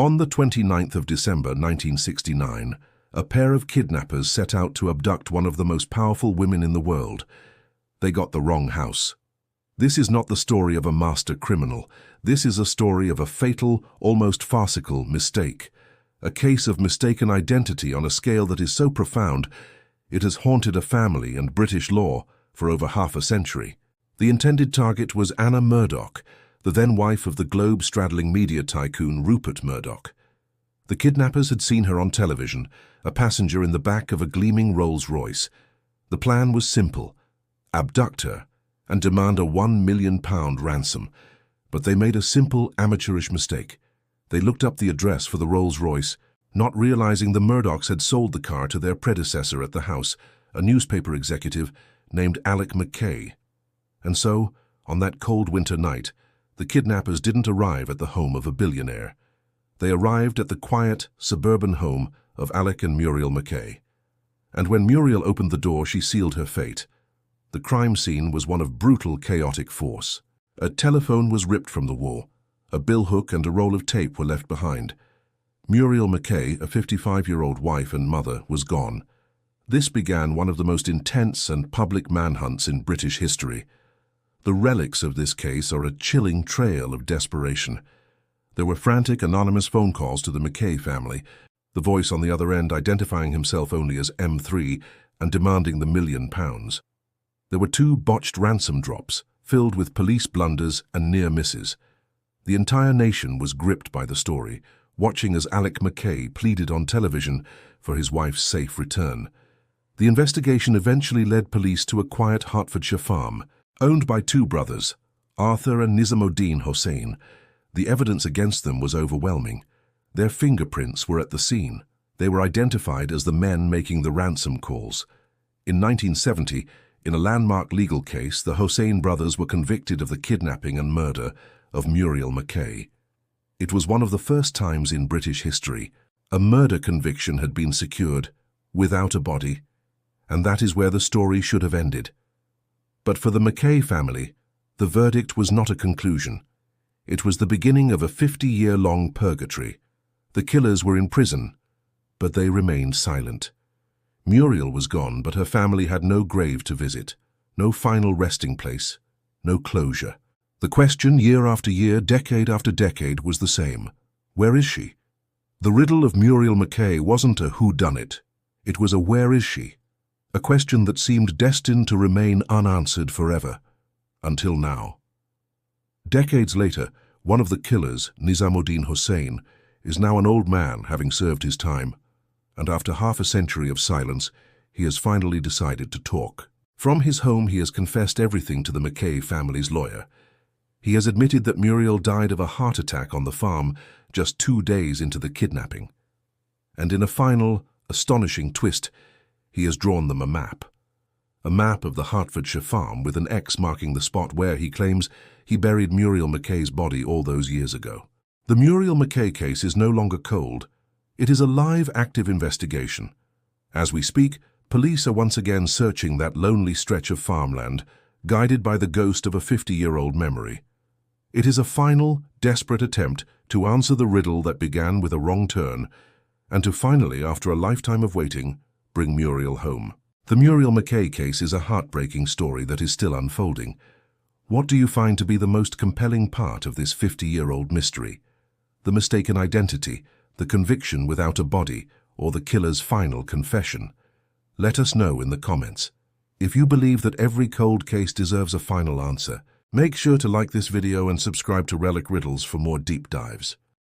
On the 29th of December 1969, a pair of kidnappers set out to abduct one of the most powerful women in the world. They got the wrong house. This is not the story of a master criminal. This is a story of a fatal, almost farcical mistake. A case of mistaken identity on a scale that is so profound, it has haunted a family and British law for over half a century. The intended target was Anna Murdoch, the then wife of the globe-straddling media tycoon Rupert Murdoch. The kidnappers had seen her on television, a passenger in the back of a gleaming Rolls-Royce. The plan was simple: abduct her and demand a £1 million ransom. But they made a simple, amateurish mistake. They looked up the address for the Rolls-Royce, not realizing the Murdochs had sold the car to their predecessor at the house, a newspaper executive named Relic McKay. And so, on that cold winter night, the kidnappers didn't arrive at the home of a billionaire. They arrived at the quiet, suburban home of Relic and Muriel McKay. And when Muriel opened the door, she sealed her fate. The crime scene was one of brutal, chaotic force. A telephone was ripped from the wall. A billhook and a roll of tape were left behind. Muriel McKay, a 55-year-old wife and mother, was gone. This began one of the most intense and public manhunts in British history. The relics of this case are a chilling trail of desperation. There were frantic, anonymous phone calls to the McKay family, the voice on the other end identifying himself only as M3 and demanding the £1 million. There were 2 botched ransom drops, filled with police blunders and near misses. The entire nation was gripped by the story, watching as Relic McKay pleaded on television for his wife's safe return. The investigation eventually led police to a quiet Hertfordshire farm, owned by 2 brothers, Arthur and Nizamuddin Hussain. The evidence against them was overwhelming. Their fingerprints were at the scene. They were identified as the men making the ransom calls. In 1970, in a landmark legal case, the Hussain brothers were convicted of the kidnapping and murder of Muriel McKay. It was one of the first times in British history a murder conviction had been secured without a body, and that is where the story should have ended. But for the McKay family, the verdict was not a conclusion. It was the beginning of a 50-year-long purgatory. The killers were in prison, but they remained silent. Muriel was gone, but her family had no grave to visit, no final resting place, no closure. The question, year after year, decade after decade, was the same. Where is she? The riddle of Muriel McKay wasn't a whodunit. It was a where is she? A question that seemed destined to remain unanswered forever, until now. Decades later, one of the killers, Nizamuddin Hussain, is now an old man having served his time, and after half a century of silence, he has finally decided to talk. From his home, he has confessed everything to the McKay family's lawyer. He has admitted that Muriel died of a heart attack on the farm just 2 days into the kidnapping. And in a final, astonishing twist, he has drawn them a map of the Hertfordshire farm with an X marking the spot where, he claims, he buried Muriel McKay's body all those years ago. The Muriel McKay case is no longer cold. It is a live, active investigation. As we speak, police are once again searching that lonely stretch of farmland, guided by the ghost of a 50-year-old memory. It is a final, desperate attempt to answer the riddle that began with a wrong turn, and to finally, after a lifetime of waiting, bring Muriel home. The Muriel McKay case is a heartbreaking story that is still unfolding. What do you find to be the most compelling part of this 50-year-old mystery? The mistaken identity, the conviction without a body, or the killer's final confession? Let us know in the comments. If you believe that every cold case deserves a final answer, make sure to like this video and subscribe to Relic Riddles for more deep dives.